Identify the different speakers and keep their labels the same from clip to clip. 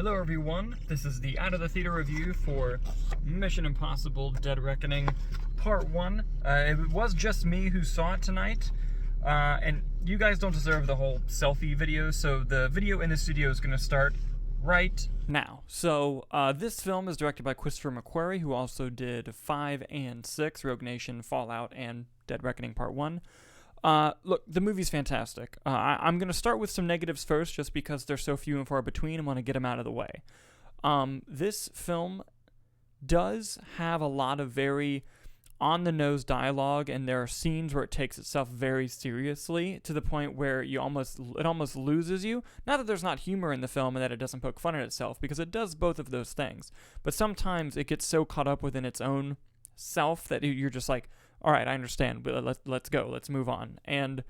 Speaker 1: Hello everyone, this is the Out of the Theater review for Mission Impossible Dead Reckoning Part 1. It was just me who saw it tonight, and you guys don't deserve the whole selfie video, so the video in the studio is going to start right now. So, this film is directed by Christopher McQuarrie, who also did 5 and 6, Rogue Nation, Fallout, and Dead Reckoning Part 1. Look, the movie's fantastic. I'm going to start with some negatives first, just because they're so few and far between and want to get them out of the way. This film does have a lot of very on-the-nose dialogue, and there are scenes where it takes itself very seriously, to the point where it almost loses you. Not that there's not humor in the film and that it doesn't poke fun at itself, because it does both of those things. But sometimes it gets so caught up within its own self that you're just like, all right, I understand, but let's go, let's move on. And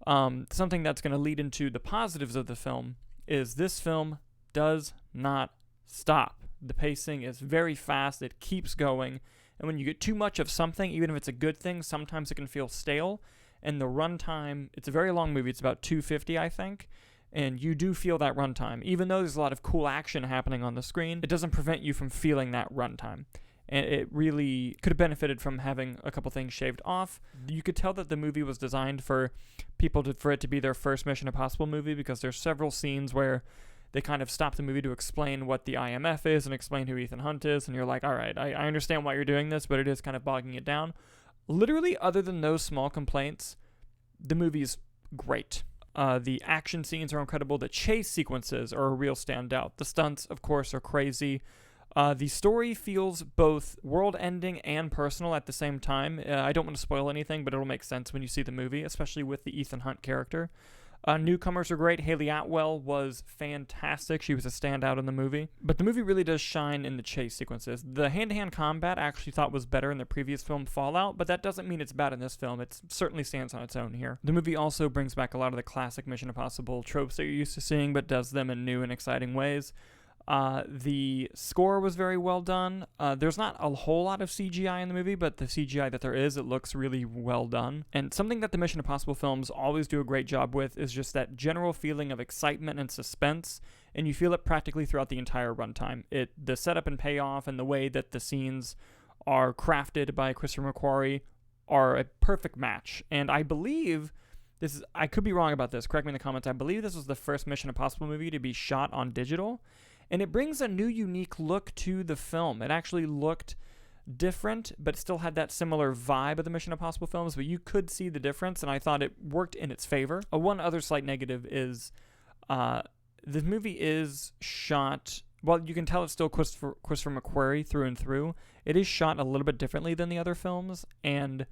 Speaker 1: something that's going to lead into the positives of the film is this film does not stop. The pacing is very fast, it keeps going, and when you get too much of something, even if it's a good thing, sometimes it can feel stale. And the runtime, it's a very long movie, it's about 250, I think, and you do feel that runtime. Even though there's a lot of cool action happening on the screen, it doesn't prevent you from feeling that runtime. And it really could have benefited from having a couple things shaved off. You could tell that the movie was designed for for it to be their first Mission Impossible movie, because there's several scenes where they kind of stop the movie to explain what the IMF is and explain who Ethan Hunt is, and you're like, all right, I understand why you're doing this, but it is kind of bogging it down. Literally, other than those small complaints, the movie's great. The action scenes are incredible. The chase sequences are a real standout. The stunts, of course, are crazy. The story feels both world-ending and personal at the same time. I don't want to spoil anything, but it'll make sense when you see the movie, especially with the Ethan Hunt character. Newcomers are great. Hayley Atwell was fantastic. She was a standout in the movie. But the movie really does shine in the chase sequences. The hand-to-hand combat I actually thought was better in the previous film, Fallout, but that doesn't mean it's bad in this film. It certainly stands on its own here. The movie also brings back a lot of the classic Mission Impossible tropes that you're used to seeing, but does them in new and exciting ways. The score was very well done. There's not a whole lot of CGI in the movie, but the CGI that there is, it looks really well done. And something that the Mission Impossible films always do a great job with is just that general feeling of excitement and suspense, and you feel it practically throughout the entire runtime. The setup and payoff and the way that the scenes are crafted by Christopher McQuarrie are a perfect match. And I believe I could be wrong about this, correct me in the comments, I believe this was the first Mission Impossible movie to be shot on digital. And it brings a new, unique look to the film. It actually looked different, but still had that similar vibe of the Mission Impossible films, but you could see the difference, and I thought it worked in its favor. One other slight negative is the movie is shot, well, you can tell it's still Christopher McQuarrie through and through. It is shot a little bit differently than the other films, and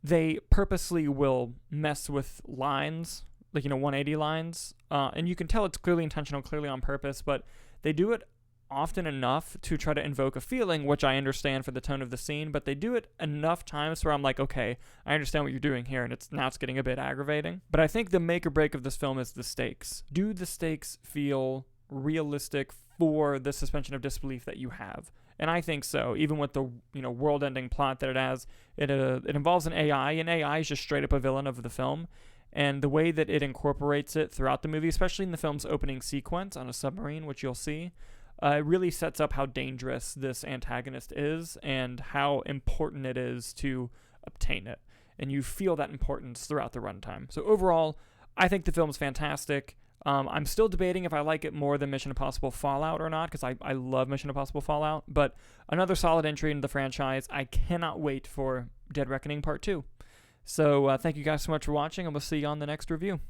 Speaker 1: they purposely will mess with lines, like, 180 lines, and you can tell it's clearly intentional, clearly on purpose, but they do it often enough to try to invoke a feeling, which I understand for the tone of the scene, but they do it enough times where I'm like, okay, I understand what you're doing here, and it's getting a bit aggravating. But I think the make or break of this film is the stakes. Do the stakes feel realistic for the suspension of disbelief that you have? And I think so, even with the world-ending plot that it has. It involves an AI, and AI is just straight up a villain of the film. And the way that it incorporates it throughout the movie, especially in the film's opening sequence on a submarine, which you'll see, it really sets up how dangerous this antagonist is and how important it is to obtain it. And you feel that importance throughout the runtime. So overall, I think the film's fantastic. I'm still debating if I like it more than Mission Impossible Fallout or not, because I love Mission Impossible Fallout. But another solid entry into the franchise. I cannot wait for Dead Reckoning Part 2. So thank you guys so much for watching, and we'll see you on the next review.